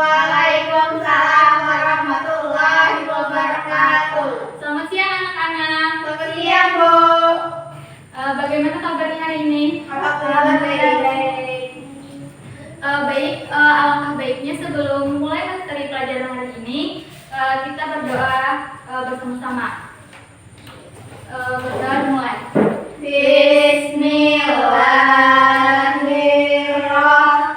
Waalaikumsalam warahmatullahi wabarakatuh. Selamat siang anak-anak. Selamat siang, Bu. Bagaimana kabarnya hari ini? Alhamdulillah baik. Baik, alangkah baiknya sebelum mulai materi pelajaran hari ini, kita berdoa bersama-sama. Berdoa mulai. Bismillahirrahmanirrahim.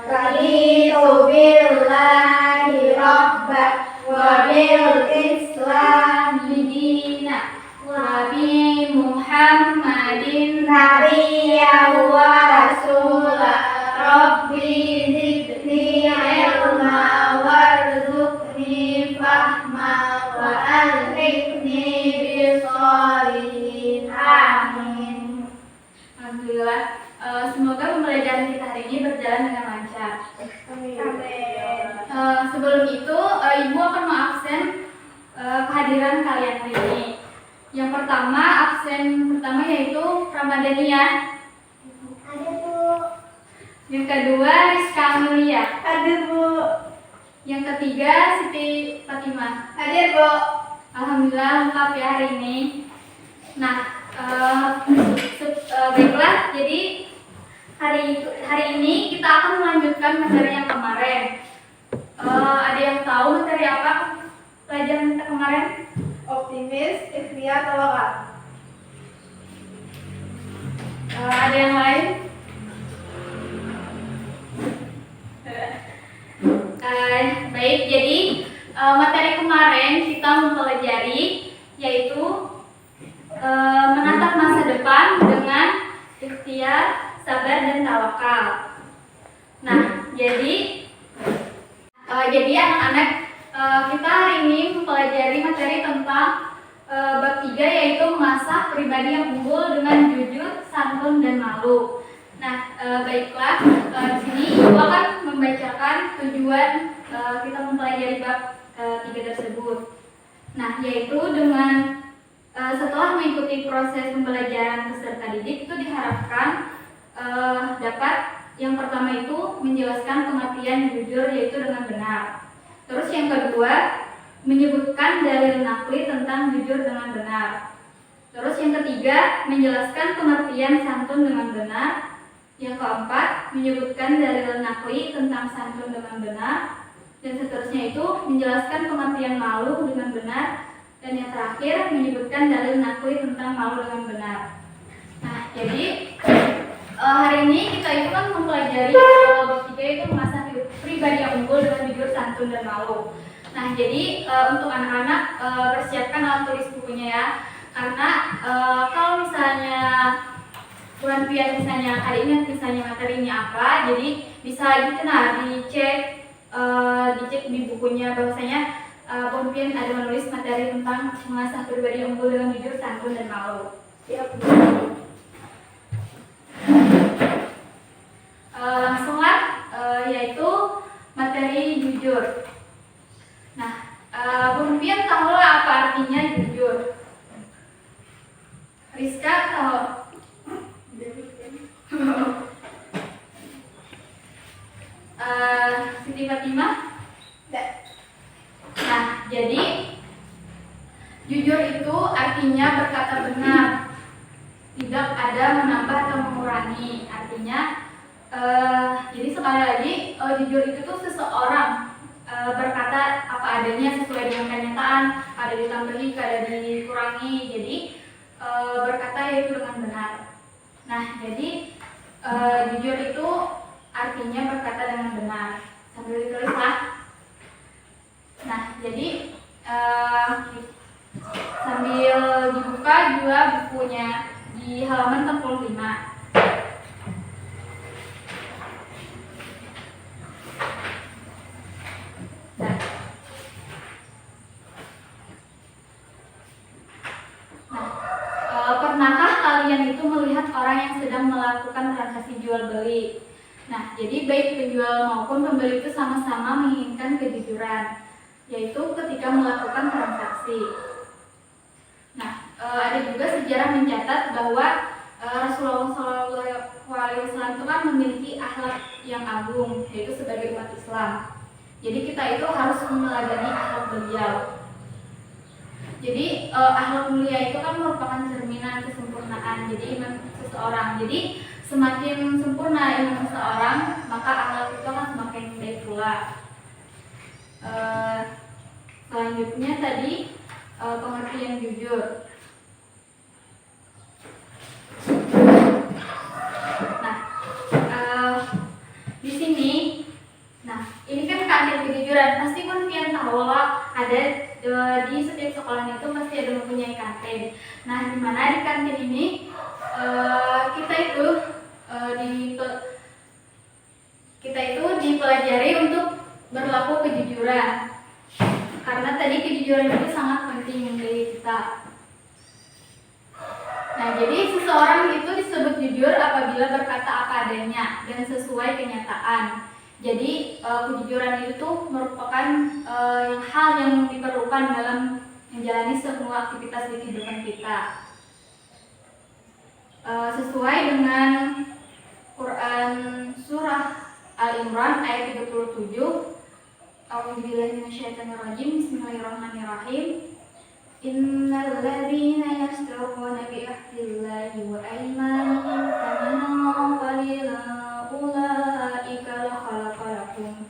Raditu billahi rabban wa bil islami dinan wa bi Muhammadin nabiyyan wa rasulah. Rabbi zidni ilma warzuqni fahma wa alhiqni bis-sholihin. Amin. Alhamdulillah. Semoga pembelajaran kita hari ini berjalan dengan lancar. Amin. Sebelum itu, Ibu akan mengabsen kehadiran kalian hari ini. Yang pertama, absen pertama yaitu Ramadhaniyah. Ada, Bu. Yang kedua, Rizka Amelia. Ada, Bu. Yang ketiga, Siti Fatimah. Hadir, Bu. Alhamdulillah lengkap ya hari ini. Nah, baiklah. Jadi hari ini kita akan melanjutkan materi yang kemarin. Ada yang tahu materi apa pelajaran kita kemarin? Optimis, ikhtiar, tawakal. Ada yang lain? Baik, jadi materi kemarin kita mempelajari yaitu menatap masa depan dengan ikhtiar, sabar, dan tawakal. Nah, jadi anak-anak, kita hari ini mempelajari materi tentang bab 3 yaitu mengasah pribadi yang unggul dengan jujur, santun, dan malu. Nah, baiklah, di sini Ibu akan membacakan tujuan kita mempelajari bab 3 tersebut. Nah, yaitu dengan setelah mengikuti proses pembelajaran peserta didik itu diharapkan dapat yang pertama itu menjelaskan pengertian jujur yaitu dengan benar. Terus yang kedua menyebutkan dalil nakli tentang jujur dengan benar. Terus yang ketiga menjelaskan pengertian santun dengan benar. Yang keempat menyebutkan dalil nakli tentang santun dengan benar. Dan seterusnya itu menjelaskan pengertian malu dengan benar. Dan yang terakhir menyebutkan dalil nakli tentang malu dengan benar. Nah, jadi hari ini kita itu kan mempelajari bab 3 itu mengasah pribadi yang unggul dengan jujur, santun, dan malu. Nah, jadi untuk anak-anak persiapkan alat tulis bukunya ya. Karena kalau misalnya bulan pian misalnya hari ini misalnya materinya apa, jadi bisa gitu dicek di bukunya bahwasanya Pempian ada menulis materi tentang mengasah pribadi yang unggul dengan jujur, santun, dan malu. Siap. Langsunglah yaitu materi jujur. Nah, Pempian tahulah apa artinya jujur? Rizka tahu? Siti Fatimah? Nah, jadi jujur itu artinya berkata benar, tidak ada menambah atau mengurangi. Artinya, jadi sekali lagi, jujur itu tuh seseorang berkata apa adanya sesuai dengan kenyataan, ada ditambahi, ada dikurangi. Jadi berkata yaitu dengan benar. Nah, jadi jujur itu artinya berkata dengan benar. Sambil ditulis lah. Nah, jadi sambil dibuka juga bukunya di halaman 65. Pernahkah kalian itu melihat orang yang sedang melakukan transaksi jual beli? Nah, jadi baik penjual maupun pembeli itu sama-sama menginginkan kejujuran, yaitu ketika melakukan transaksi. Nah, ada juga sejarah mencatat bahwa Rasulullah SAW itu kan memiliki akhlak yang agung, yaitu sebagai umat Islam. Jadi kita itu harus meneladani akhlak beliau. Jadi akhlak mulia itu kan merupakan cerminan kesempurnaan jadi iman seseorang. Jadi semakin sempurna iman seseorang, maka akhlak itu akan semakin baik pula. Selanjutnya tadi pengertian jujur. Nah, di sini, ini kan kantin kejujuran. Pasti kan kalian tahu lah, ada di setiap sekolah itu pasti ada mempunyai kantin. Nah, di mana di kantin ini kita itu dipelajari untuk berlaku kejujuran. Karena tadi kejujuran itu sangat penting bagi kita. Nah, jadi seseorang itu disebut jujur apabila berkata apa adanya dan sesuai kenyataan. Jadi kejujuran itu merupakan hal yang diperlukan dalam menjalani semua aktivitas di kehidupan kita. Sesuai dengan Quran surah Al-Imran ayat 37. A'udzubillahi minasyaitonirrajim. Bismillahirrahmanirrahim. Innal ladzina yashtaruna bi ahdillahi wa aymanihim thamanan qalilan ulaika la khalaqa lahum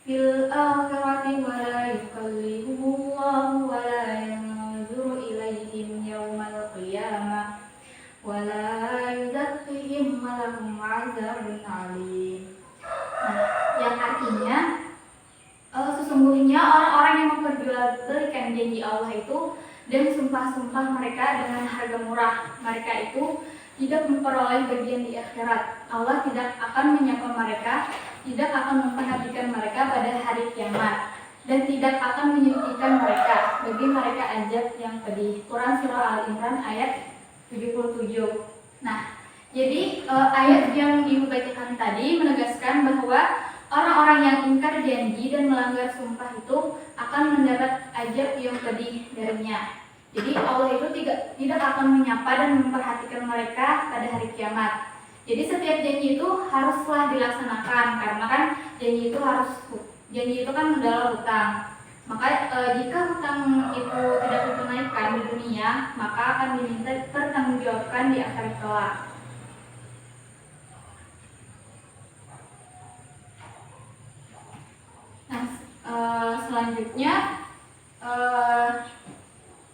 fil akhirati wa la yukallimuhumullahu wa la yanzuru ilaihim yaumal qiyamah wa la yuzakkihim wa lahum 'adzabun 'alim. Nah, yang artinya sesungguhnya orang-orang yang memperjualbelikan janji Allah itu dan sumpah-sumpah mereka dengan harga murah, mereka itu tidak memperoleh bagian di akhirat. Allah tidak akan menyapa mereka, tidak akan memperhatikan mereka pada hari kiamat, dan tidak akan menyucikan mereka bagi mereka azab yang pedih. Quran surah Al-Imran ayat 77. Nah, jadi ayat yang Ibu bacakan tadi menegaskan bahwa orang-orang yang ingkar janji dan melanggar sumpah itu akan mendapat azab yang pedih darinya. Jadi Allah itu tidak akan menyapa dan memperhatikan mereka pada hari kiamat. Jadi setiap janji itu haruslah dilaksanakan karena kan janji itu kan adalah hutang. Maka jika hutang itu tidak ditunaikan di dunia, maka akan diminta pertanggungjawabkan di akhirat kelak. Selanjutnya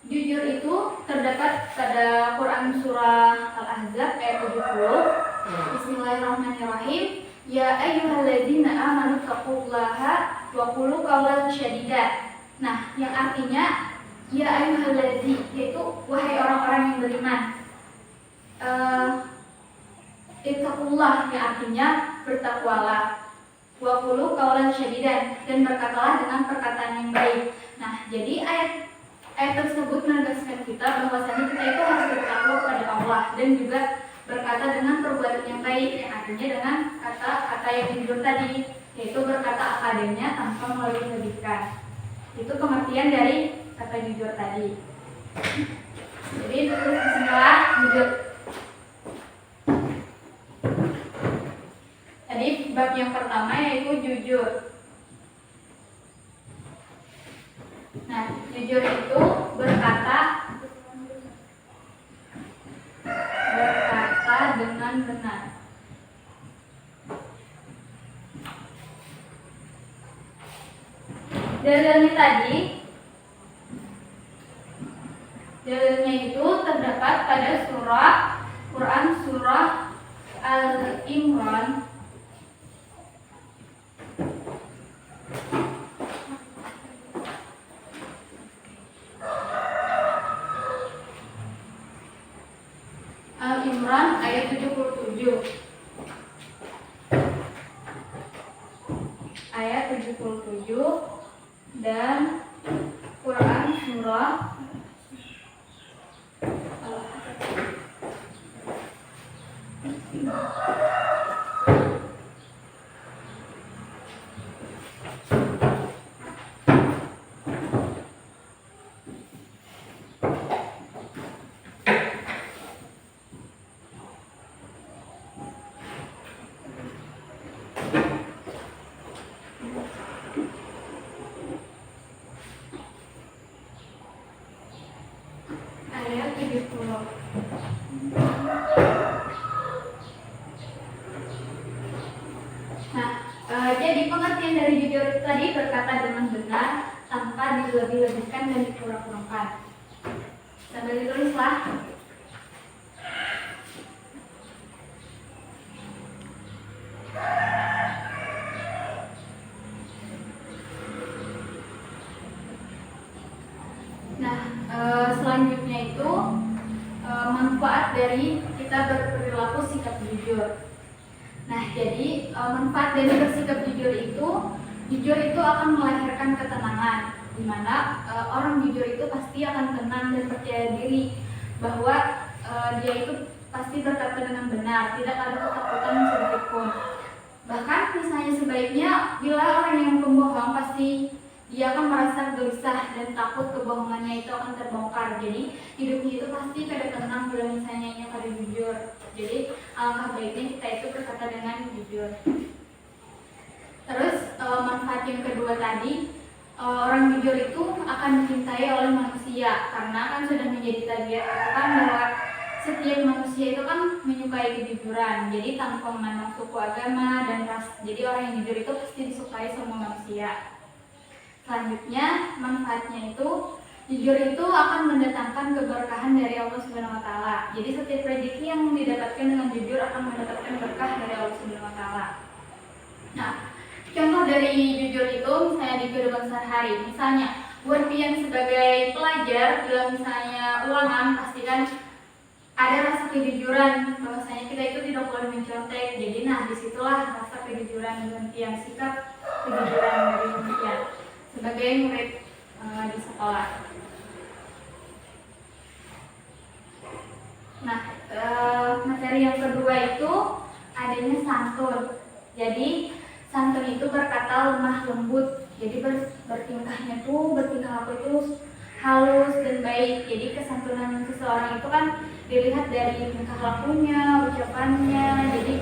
jujur itu terdapat pada Quran surah Al-Ahzab ayat 70. Bismillahirrahmanirrahim. Ya ayyuhalladzina amanu taqullaha wa qulu qawlan syadida. Nah, yang artinya ya ayyuhalladzi, yaitu wahai orang-orang yang beriman. Ittaqullah, yang artinya bertakwalah. Wa qulu qawlan syadidan, dan berkatalah dengan perkataan yang baik. Nah, jadi ayat tersebut menegaskan kita bahwasanya kita itu harus bertakwa kepada Allah dan juga berkata dengan perbuatan yang baik, yang artinya dengan kata-kata yang jujur tadi, yaitu berkata apa adanya tanpa melebih-lebihkan. Itu pengertian dari kata jujur tadi. Jadi terus bismillah jujur. Tadi bab yang pertama yaitu jujur. Nah, jujur itu berkata dengan benar. Dalilnya itu terdapat pada Quran surah Al-Imran ayat 77. Ayat 77 dan Quran surah tadi berkata dengan benar tanpa dilebih-lebihkan dan dikurang-kurangkan. Sambil ditulislah. Nah, selanjutnya itu manfaat dari kita berperilaku sikap jujur. Nah, jadi manfaat dari bersikap jujur itu akan melahirkan ketenangan, di mana orang jujur itu pasti akan tenang dan percaya diri bahwa dia itu pasti berkata dengan benar, tidak ada ketakutan sedikit pun. Bahkan misalnya sebaliknya, bila orang yang pembohong pasti dia akan merasa gelisah dan takut kebohongannya itu akan terbongkar. Jadi hidupnya itu pasti kada tenang bila misalnya ia kada jujur. Jadi alangkah baiknya kita itu berkata dengan jujur. Terus manfaat yang kedua tadi, orang jujur itu akan dicintai oleh manusia, karena kan sudah menjadi tabiat kan bahwa setiap manusia itu kan menyukai kejujuran. Jadi tanpa memandang suku, agama, dan ras. Jadi orang yang jujur itu pasti disukai semua manusia. Selanjutnya, manfaatnya itu jujur itu akan mendatangkan keberkahan dari Allah Subhanahu wa taala. Jadi setiap rezeki yang didapatkan dengan jujur akan mendapatkan berkah dari Allah Subhanahu wa taala. Nah, contoh dari jujur itu misalnya di kehidupan sehari-hari. Misalnya, buat pian sebagai pelajar, bila misalnya ulangan pastikan ada rasa kejujuran bahwasanya kita itu tidak boleh mencontek. Jadi nah disitulah rasa kejujuran dan yang sikap kejujuran dari pian sebagai murid di sekolah. Nah, materi yang kedua itu adanya santun. Jadi santun itu berkata lemah lembut. Jadi bertingkah laku itu halus dan baik. Jadi kesantunan seseorang itu kan dilihat dari tingkah lakunya, ucapannya. Jadi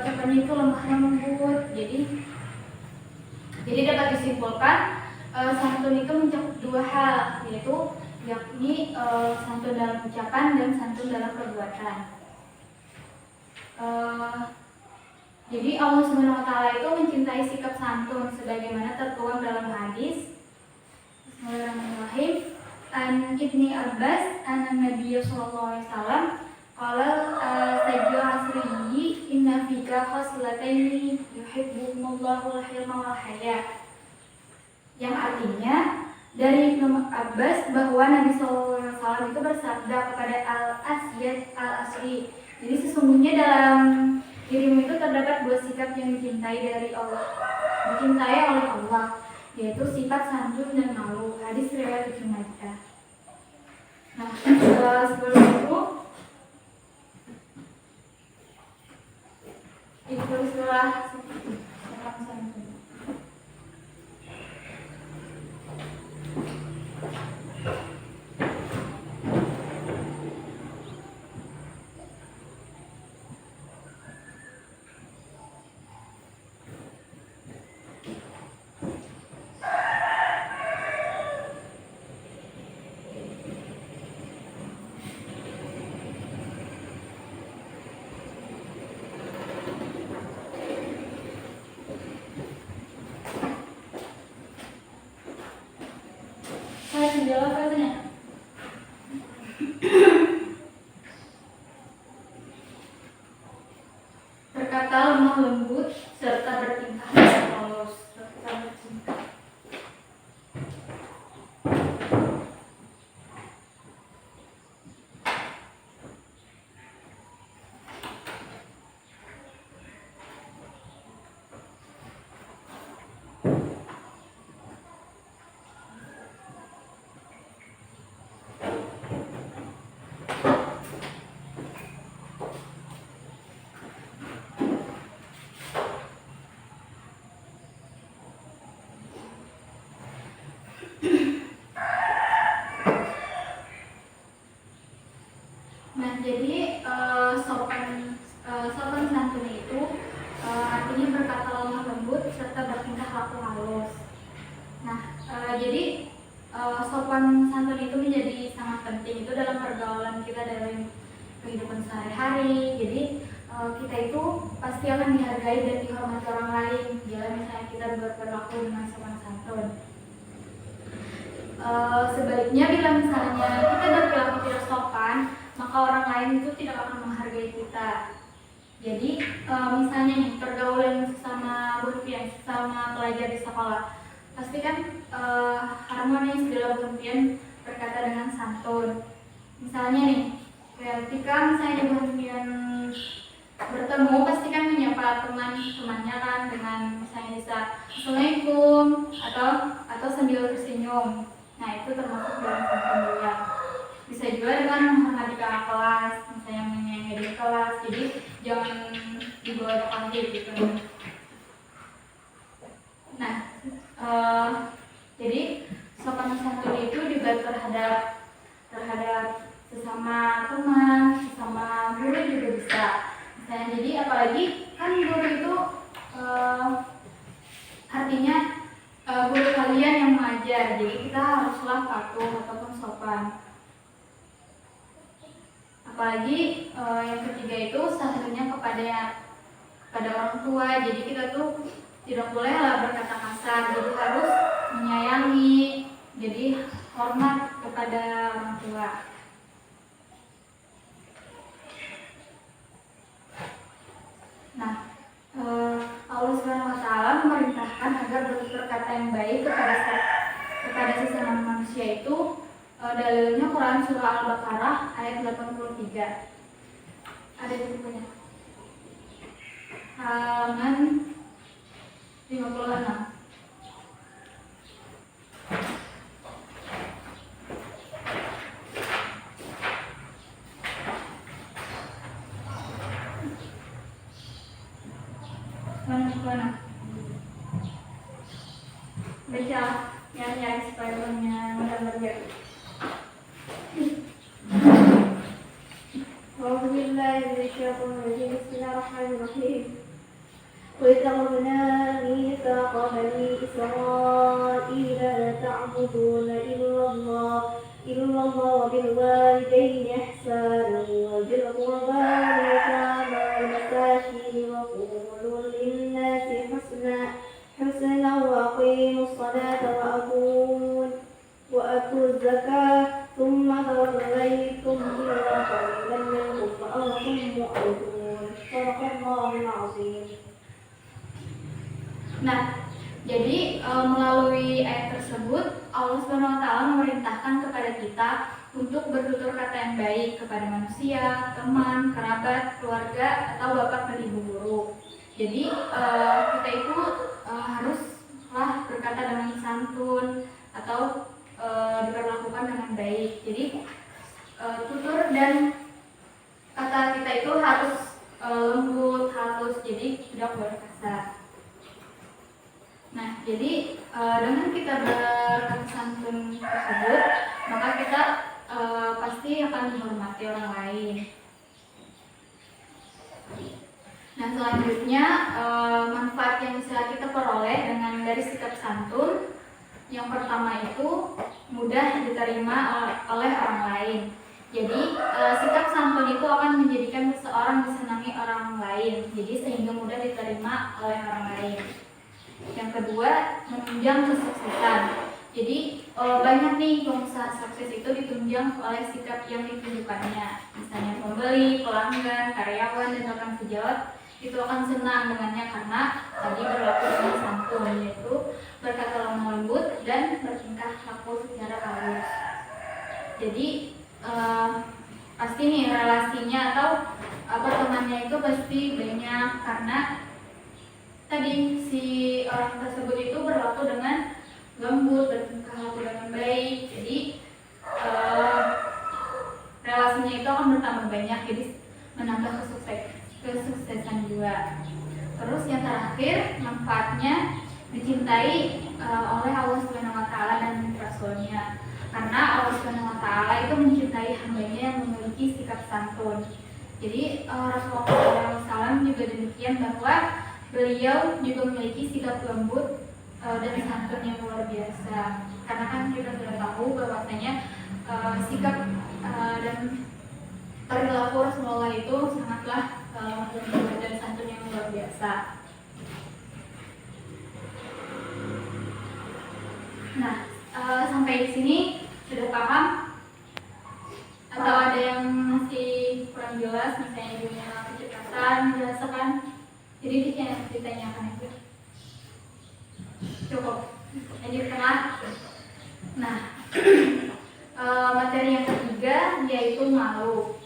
ucapannya itu lemah lembut. Jadi dapat disimpulkan santun itu mencakup dua hal, yaitu yakni santun dalam ucapan dan santun dalam perbuatan. Jadi Allah Subhanahu wa taala itu mencintai sikap santun sebagaimana tertuang dalam hadis. Bismillahirrahmanirrahim. An Ibni Abbas an-Nabiy sallallahu alaihi wasallam qala sajju asrihi inna fika khaslataini yuhibbuhumullahu al-hilma wal haya. Yang artinya dari Ibnu Abbas bahwa Nabi sallallahu alaihi wasallam itu bersabda kepada Al-Asyad Al-Asri. Jadi sesungguhnya dalam dirimu itu terdapat dua sikap yang dicintai oleh Allah, yaitu sifat santun dan malu. Hadis riwayat Ibnu Majah. Nah, sebelum itu istilah santun. Jawab katanya. Berkata lemah lembut serta bertingkah polos serta bercinta. Nah, jadi sopan santun itu artinya berkata lemah lembut serta bertingkah laku halus. Nah, jadi sopan santun itu menjadi sangat penting itu dalam pergaulan kita dalam kehidupan sehari-hari. Jadi kita itu pasti akan dihargai dan dihormati orang lain bila misalnya kita berperilaku dengan sopan santun. Sebaliknya bila misalnya kita berperilaku tidak sopan, maka orang lain itu tidak akan menghargai kita. Jadi misalnya nih pergaulan sesama berpian, sesama pelajar di sekolah, pasti kan harmonis dalam berpian berkata dengan santun. Misalnya nih, ketika misalnya di berpian bertemu, pasti kan menyapa teman-temannya kan dengan misalnya bisa Assalamualaikum atau sambil tersenyum. Nah itu termasuk dalam santun juga. Bisa juga dengan menghormati kakak kelas, misalnya menyayangi di kelas, jadi jangan dibawa ke kantin gitu. Nah, jadi sopan santun itu juga terhadap sesama teman, sesama guru juga bisa. Misalnya jadi apalagi kan guru itu artinya guru kalian yang mengajar, jadi kita haruslah patuh ataupun sopan. Apalagi yang ketiga itu santunnya kepada orang tua, jadi kita tuh tidak boleh lah berkata kasar, jadi harus menyayangi, jadi hormat kepada orang tua. Nah, Allah SWT memerintahkan agar bertutur kata yang baik kepada sesama manusia itu dalilnya Quran surah Al-Baqarah ayat 83. Ada di bukunya. Halaman 56. Mana? Baca yang supaya mudah-mudah. أعوذ بالله من الشيطان الرجيم بسم الله الرحمن الرحيم وإذ أخذنا ميثاق بني إسرائيل لا تعبدون إلا الله وبالوالدين إحسانا وذي القربى واليتامى والمساكين وقولوا للناس حسنا وأقيموا الصلاة وأتوا الزكاة ثم توليتم إلا قليلا منكم فأنتم معرضون صدق الله العظيم. Nah, jadi melalui ayat tersebut Allah SWT memerintahkan kepada kita untuk bertutur kata yang baik kepada manusia, teman, kerabat, keluarga, atau bapak dan ibu guru. Jadi kita itu haruslah berkata dengan santun atau diperlakukan dengan baik. Jadi tutur dan kata kita itu harus lembut, halus, jadi tidak boleh kasar. Nah, jadi dengan kita berkata santun tersebut, maka kita pasti akan dihormati orang lain. Nah, selanjutnya manfaat yang bisa kita peroleh dari sikap santun. Yang pertama itu mudah diterima oleh orang lain. Jadi sikap santun itu akan menjadikan seseorang disenangi orang lain. Jadi sehingga mudah diterima oleh orang lain. Yang kedua, menunjang kesuksesan. Jadi banyak nih pengusaha sukses itu ditunjang oleh sikap yang ditunjukkannya. Misalnya pembeli, pelanggan, karyawan, dan rekan sejawat itu akan senang dengannya karena tadi berlaku dengan santun, yaitu berkata lemah lembut dan bertingkah laku secara halus. Jadi pasti nih relasinya atau temannya itu pasti banyak karena tadi si orang tersebut itu berlaku dengan lembut, bertingkah laku dengan baik. Jadi relasinya itu akan bertambah banyak, jadi menambah kesuksesan juga. Terus yang terakhir, manfaatnya dicintai oleh Allah Subhanahu wa Ta'ala dan Rasulnya. Karena Allah Subhanahu wa Ta'ala itu mencintai hambanya yang memiliki sikap santun. Jadi Rasulullah SAW juga demikian, bahwa beliau juga memiliki sikap lembut dan santun yang luar biasa. Karena kan kita sudah tahu bahwasanya sikap dan perilaku Rasulullah itu sangatlah lemah dan santun yang luar biasa. Nah, sampai di sini sudah paham? Atau ada yang masih kurang jelas, misalnya dunia kecepatan, menjelaskan? Jadi ditanyakan itu. Cukup. Lanjut tengah. Nah, materi yang ketiga yaitu malu.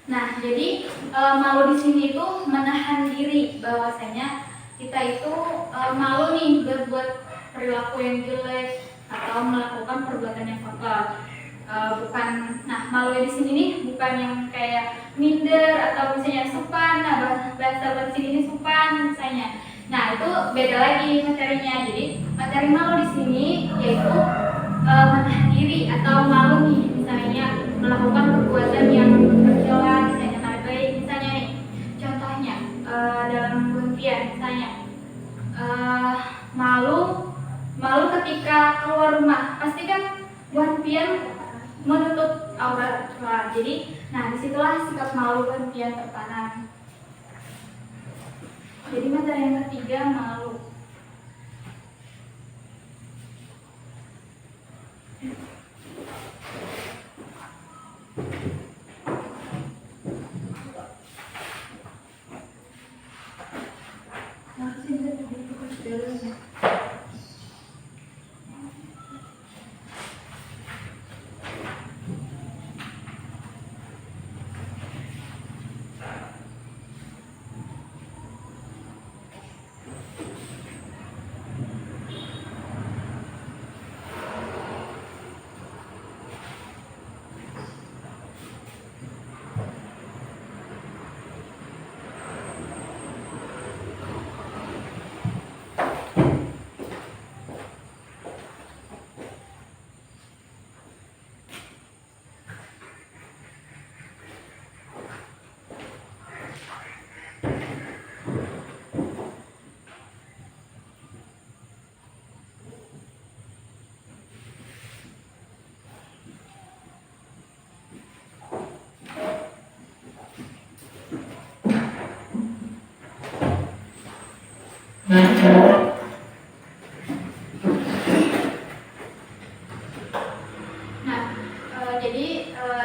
Nah, jadi malu di sini itu menahan diri, bahwasanya kita itu malu nih berbuat perilaku yang jelek atau melakukan perbuatan yang kotor. Malu di sini nih bukan yang kayak minder atau misalnya supan. Nah, bahasa sini supan misalnya. Nah, itu beda lagi materinya. Jadi materi malu di sini yaitu menahan diri atau malu nih, misalnya melakukan perbuatan yang tercela, misalnya tak baik, misalnya nih contohnya dalam impian misalnya malu ketika keluar rumah, pasti kan impian menutup aurat. Jadi disitulah sikap malu impian tertanam. Jadi materi yang ketiga malu.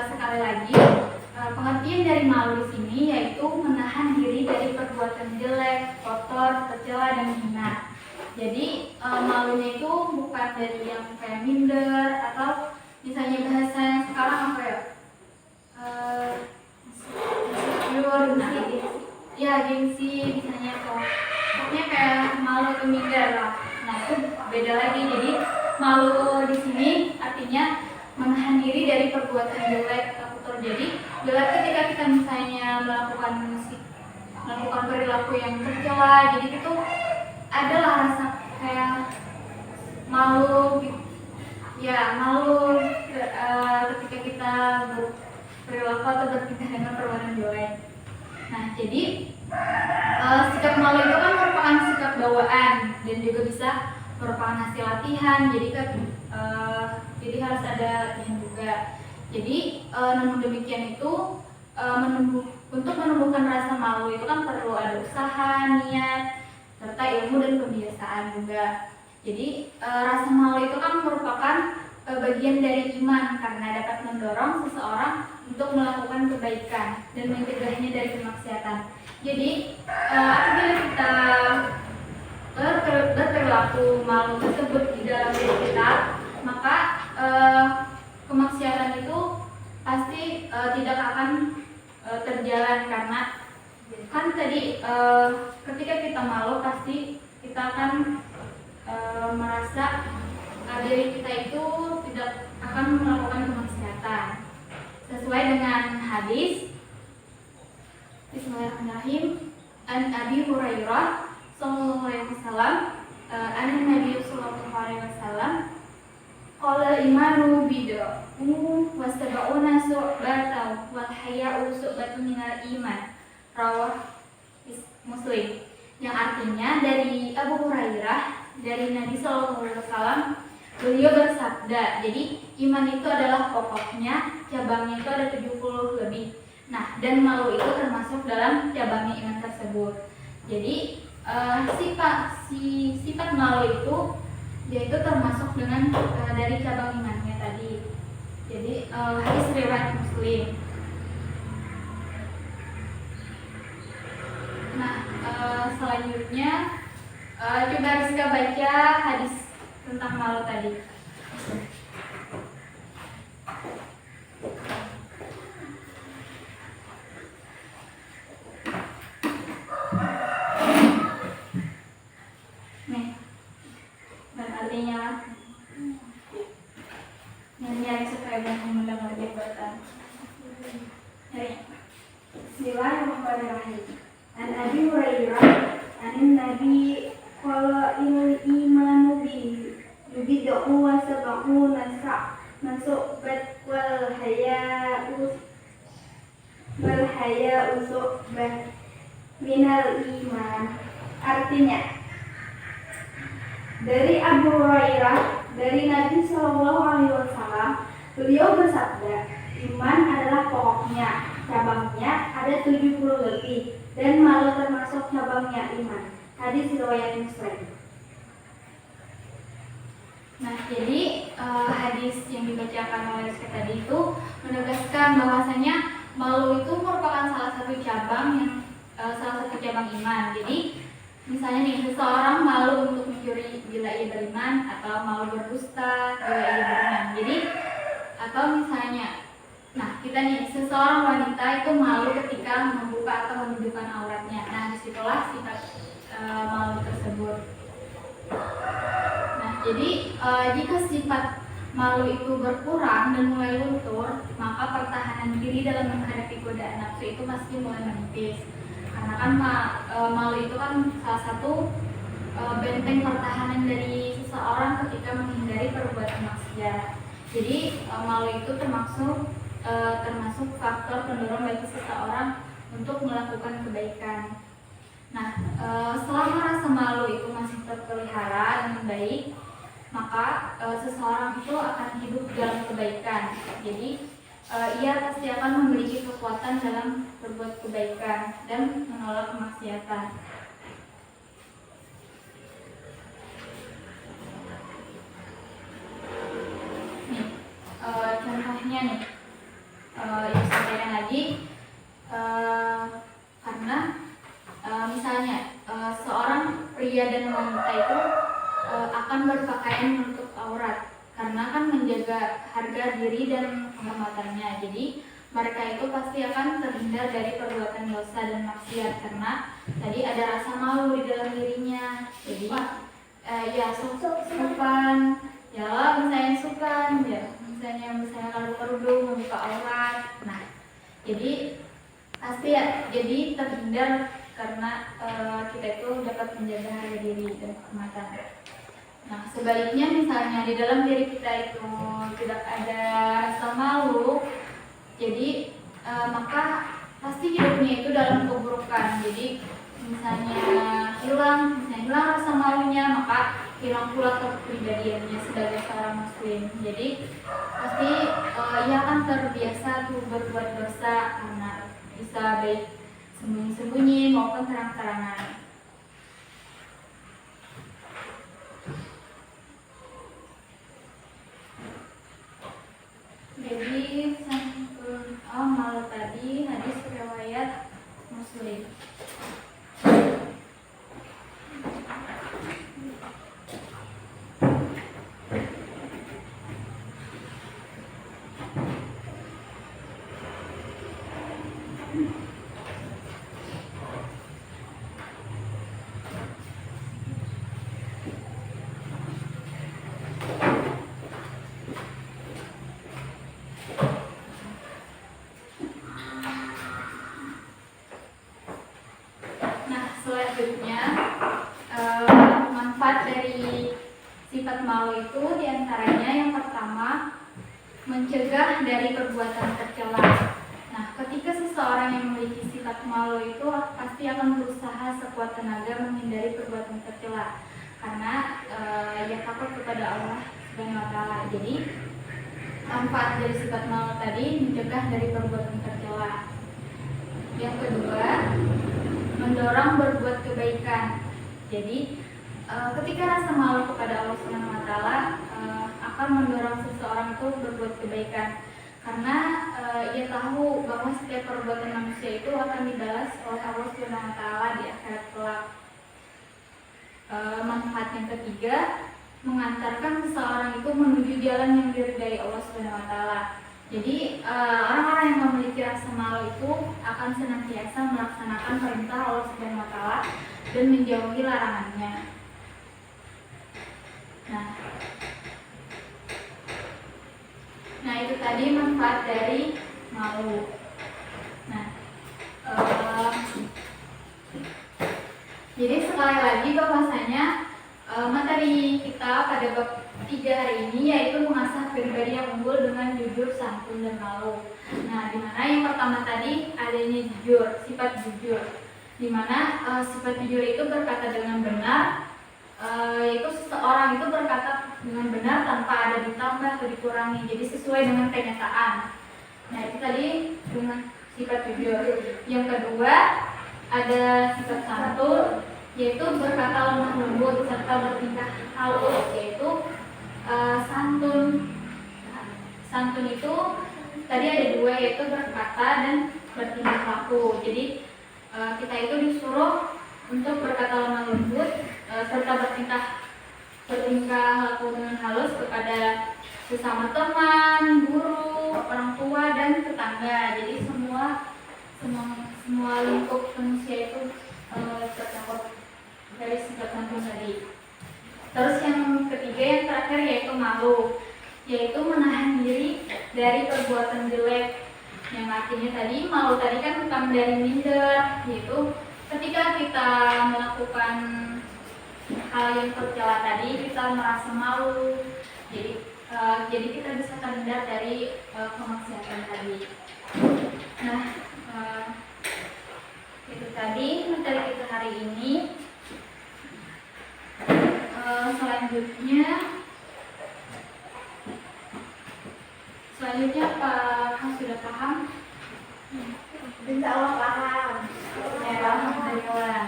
Sekali lagi pengertian dari malu di sini yaitu menahan diri dari perbuatan jelek, kotor, tercela dan hina. Jadi malunya itu bukan dari yang kayak minder atau misalnya bahasa yang sekarang apa ya? Gengsi misalnya atau pokoknya kayak malu atau minder lah. Nah, itu beda lagi. Jadi malu di sini artinya menahan diri dari perbuatan jelek atau kotor. Jadi jelek ketika kita misalnya melakukan perilaku yang tercela, jadi itu adalah rasa kayak malu ketika kita berperilaku atau bertingkah dengan perbuatan jelek. Nah, jadi sikap malu itu kan merupakan sikap bawaan dan juga bisa merupakan hasil latihan. Jadi harus ada latihan juga. Jadi namun demikian itu untuk menumbuhkan rasa malu itu kan perlu ada usaha, niat, serta ilmu dan kebiasaan juga. Jadi rasa malu itu kan merupakan bagian dari iman karena dapat mendorong seseorang untuk melakukan kebaikan dan mencegahnya dari kemaksiatan. Jadi apabila kita berperilaku malu tersebut di dalam diri kita, maka kemaksiatan itu pasti tidak akan terjalan, karena kan tadi ketika kita malu pasti kita akan merasa diri kita itu tidak akan melakukan kemaksiatan sesuai dengan hadis. Bismillahirrahmanirrahim. An Abi Hurairah sallallahu alaihi wasallam, an Nabi sallallahu alaihi wasallam qala imanu bid'un wa sab'una su'batan wal haya'u su'batun minal iman. Rawah Muslim. Yang artinya dari Abu Hurairah dari Nabi sallallahu alaihi wasallam, beliau bersabda, jadi iman itu adalah pokoknya, cabangnya itu ada 70 lebih. Nah, dan malu itu termasuk dalam cabangnya iman tersebut. Jadi sifat malu itu yaitu termasuk dengan dari cabang imannya tadi. Jadi hadis riwayat Muslim. Nah, selanjutnya coba Rizka baca hadis tentang malu tadi. Nih, dan artinya nyanyi supaya banyak mendengar jabatan. Bismillahirrahmanirrahim. An Abi Hurairah an Nabi qala il imanu bi yubid'u wa sab'una masukbat wal haya'u su'bah minal iman. Artinya, dari Abu Hurairah dari Nabi Shallallahu Alaihi Wasallam, beliau bersabda, iman adalah pokoknya, cabangnya ada 70 lebih, dan malu termasuk cabangnya iman. Hadis riwayat Muslim. Nah, jadi hadis yang dibacakan oleh Rizka tadi itu menegaskan bahwasanya malu itu merupakan salah satu cabang iman. Jadi misalnya nih, seseorang malu untuk mencuri bila ia beriman, atau malu berdusta bila ia beriman. Jadi atau misalnya, nah kita nih, seseorang wanita itu malu ketika membuka atau menunjukkan auratnya. Nah, disitulah sifat malu tersebut. Nah, jadi jika sifat malu itu berkurang dan mulai luntur, maka pertahanan diri dalam menghadapi godaan nafsu itu pasti mulai menipis. Karena kan malu itu kan salah satu benteng pertahanan dari seseorang ketika menghindari perbuatan maksiat. Jadi malu itu termasuk faktor pendorong bagi seseorang untuk melakukan kebaikan. Nah, selama rasa malu itu masih terpelihara dengan baik, maka seseorang itu akan hidup dalam kebaikan. Jadi ia pasti akan memiliki kekuatan dalam berbuat kebaikan dan menolak kemaksiatan. Nih, contohnya nih, ibu sampaikan lagi, karena misalnya seorang pria dan wanita itu akan berpakaian menutup aurat, karena kan menjaga harga diri dan kehormatannya. Jadi mereka itu pasti akan terhindar dari perbuatan dosa dan maksiat, karena tadi ada rasa malu di dalam dirinya. Jadi ya sopan, ya misalnya sukan, ya misalnya kalau kerudung membuka aurat. Nah, jadi pasti ya, jadi terhindar karena kita itu dapat menjaga harga diri dan kehormatan. Nah, sebaliknya misalnya di dalam diri kita itu tidak ada rasa malu, jadi maka pasti hidupnya itu dalam keburukan. Jadi misalnya hilang rasa malunya, maka hilang pula kepribadiannya sebagai seorang muslim. Jadi pasti ia akan terbiasa tuh berbuat dosa, karena bisa baik sembunyi-sembunyi maupun terang-terangan. Jadi malu tadi hadis riwayat Muslim. Selanjutnya, manfaat dari sifat malu itu diantaranya yang pertama, mencegah dari perbuatan tercela. Nah, ketika seseorang yang memiliki sifat malu itu pasti akan berusaha sekuat tenaga menghindari perbuatan tercela, karena ia takut kepada Allah Subhanahu wa Ta'ala. Jadi manfaat dari sifat malu tadi mencegah dari perbuatan tercela. Yang kedua, mendorong berbuat kebaikan. Jadi ketika rasa malu kepada Allah Subhanahu wa taala akan mendorong seseorang itu berbuat kebaikan, karena ia tahu bahwa setiap perbuatan manusia itu akan dibalas oleh Allah Subhanahu wa taala di akhirat kelak. Manfaat yang ketiga, mengantarkan seseorang itu menuju jalan yang diridai Allah Subhanahu wa taala. Jadi orang-orang yang memiliki rasa malu itu akan senantiasa melaksanakan perintah Allah Subhanahu wa taala dan menjauhi larangannya. Nah, itu tadi manfaat dari malu. Jadi sekali lagi bahwasanya materi kita pada bab 3 hari ini yaitu mengasah pribadi yang unggul dengan jujur, santun, dan malu. Nah, dimana yang pertama tadi adanya jujur, sifat jujur, dimana sifat jujur itu berkata dengan benar, yaitu seseorang itu berkata dengan benar tanpa ada ditambah atau dikurangi, jadi sesuai dengan kenyataan. Nah, itu tadi dengan sifat jujur. Yang kedua ada sifat santun, yaitu berkata lemah lembut serta bertingkah halus, yaitu santun. Santun itu tadi ada dua, yaitu berkata dan bertingkah laku. Jadi kita itu disuruh untuk berkata lemah lembut serta bertingkah laku dengan halus kepada sesama teman, guru, orang tua, dan tetangga. Jadi semua lingkup manusia itu tercakup dari sifat santun tadi. Terus yang ketiga, yang terakhir, yaitu malu, yaitu menahan diri dari perbuatan jelek. Yang artinya tadi malu tadi kan bukan dari minder, yaitu ketika kita melakukan hal yang tercela tadi kita merasa malu. Jadi kita bisa terhindar dari kemaksiatan tadi. Nah, itu tadi materi kita hari ini. Selanjutnya apakah sudah paham? Insya Allah paham. Ya, alhamdulillah.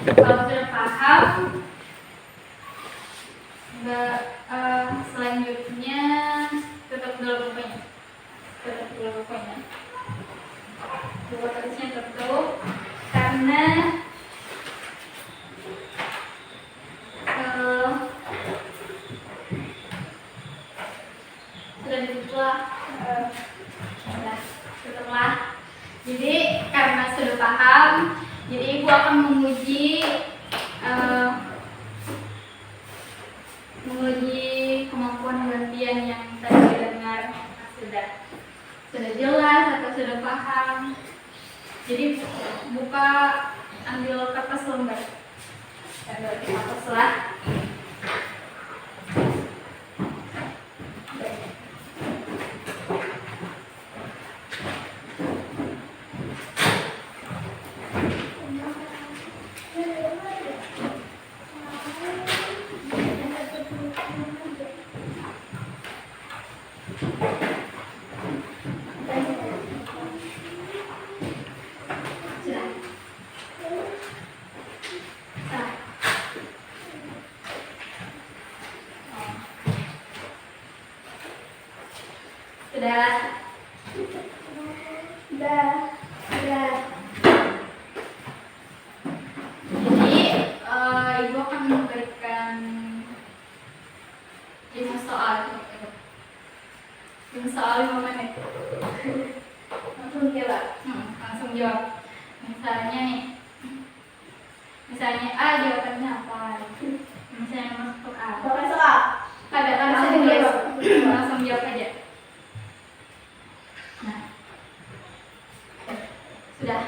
Kalau sudah paham, selanjutnya tutup dulu bukunya. Buku tulisnya tutup karena sudah ditutup. Tutuplah. Jadi karena sudah paham, jadi ibu akan menguji kemampuan gantian yang tadi dengar. Sudah jelas atau sudah paham. Jadi buka, ambil kertas lembar, ambil kertas lah. Sudah. Jadi ibu akan memberikan 5 soal. 5 soal 5 menit. Langsung jawab. Misalnya A, jawabannya apa? Misalnya masuk A. Bapak soal. Ada saya tulis. Langsung jawab aja. Nah, sudah.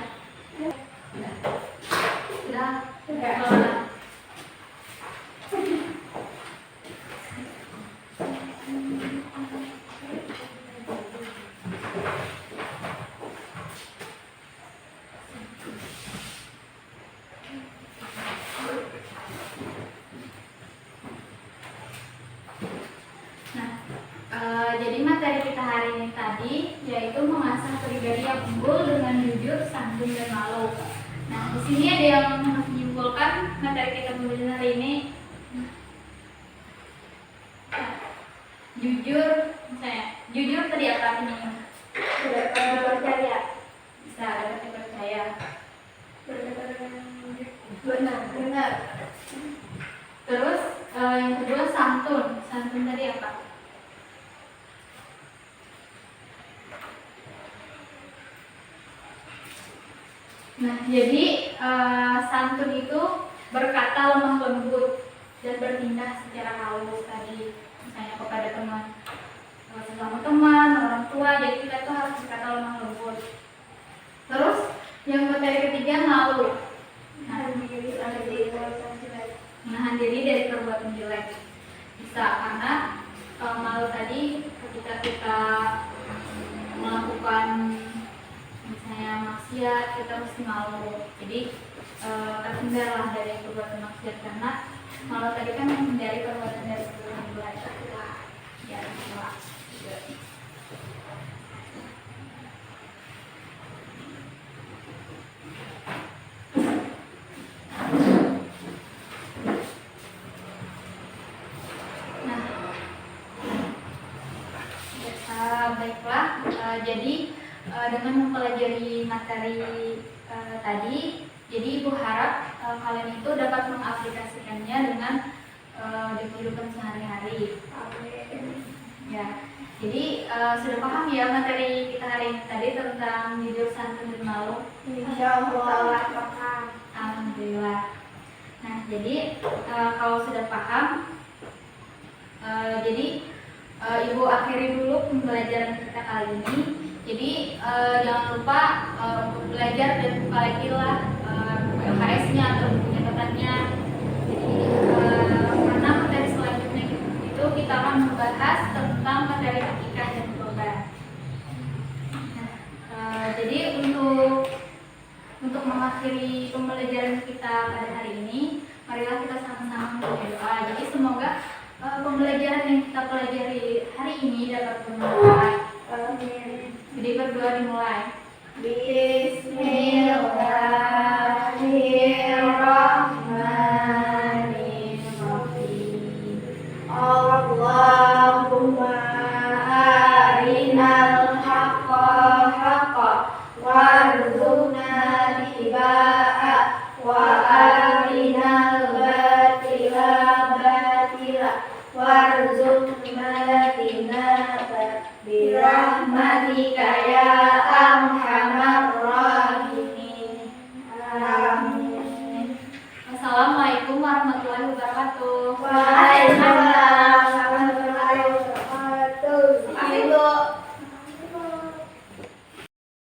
Jadi materi kita hari ini tadi tadi, yaitu mengasah pribadi yang unggul dengan jujur, santun, dan malu. Nah, di sini ada yang menyimpulkan materi kita pembelajaran hari ini. Nah, jujur, misalnya, jujur tadi apa ini? Dapat dipercaya. Bisa dapat dipercaya. Benar. Terus yang kedua santun. Santun tadi apa? Nah, jadi santun itu berkata lemah lembut dan bertindak secara halus tadi, misalnya kepada teman, sesama teman, orang tua. Jadi kita tuh harus berkata lemah lembut. Terus yang materi ketiga malu. Menahan diri dari perbuatan jelek. Bisa karena malu tadi ketika kita melakukan misalnya maksiat, kita mesti malu. Jadi terhindarlah dari perbuatan maksiat, karena malu tadi kan menghindari perbuatan dari perbuatan jelek. Ya, salah. Baiklah, jadi dengan mempelajari materi tadi, jadi Ibu harap kalian itu dapat mengaplikasikannya dengan di kehidupan sehari-hari. Ya, jadi sudah paham ya materi kita hari ini tadi tentang jujur, santun, dan malu? Insyaallah paham. Alhamdulillah. Nah, jadi kalau sudah paham, jadi Ibu akhiri dulu pembelajaran kita kali ini. Jadi jangan lupa untuk belajar dan buka lagi lah LKS-nya atau buku catatannya. Jadi karena materi selanjutnya itu kita akan membahas tentang materi hakikah dan korban. Nah, jadi untuk mengakhiri pembelajaran kita pada hari ini, marilah kita sama-sama berdoa. Jadi semoga pembelajaran yang kita pelajari hari ini dapat bermanfaat. Jadi berdoa dimulai. Bismillahirrahmanirrahim. Allahumma arinal haqqa haqqan warzuqna ittiba'ah wa arinal batila batila warzuqna tinaba birahmatika ya arhamar rahimin. Amin. Wassalamualaikum warahmatullahi wabarakatuh.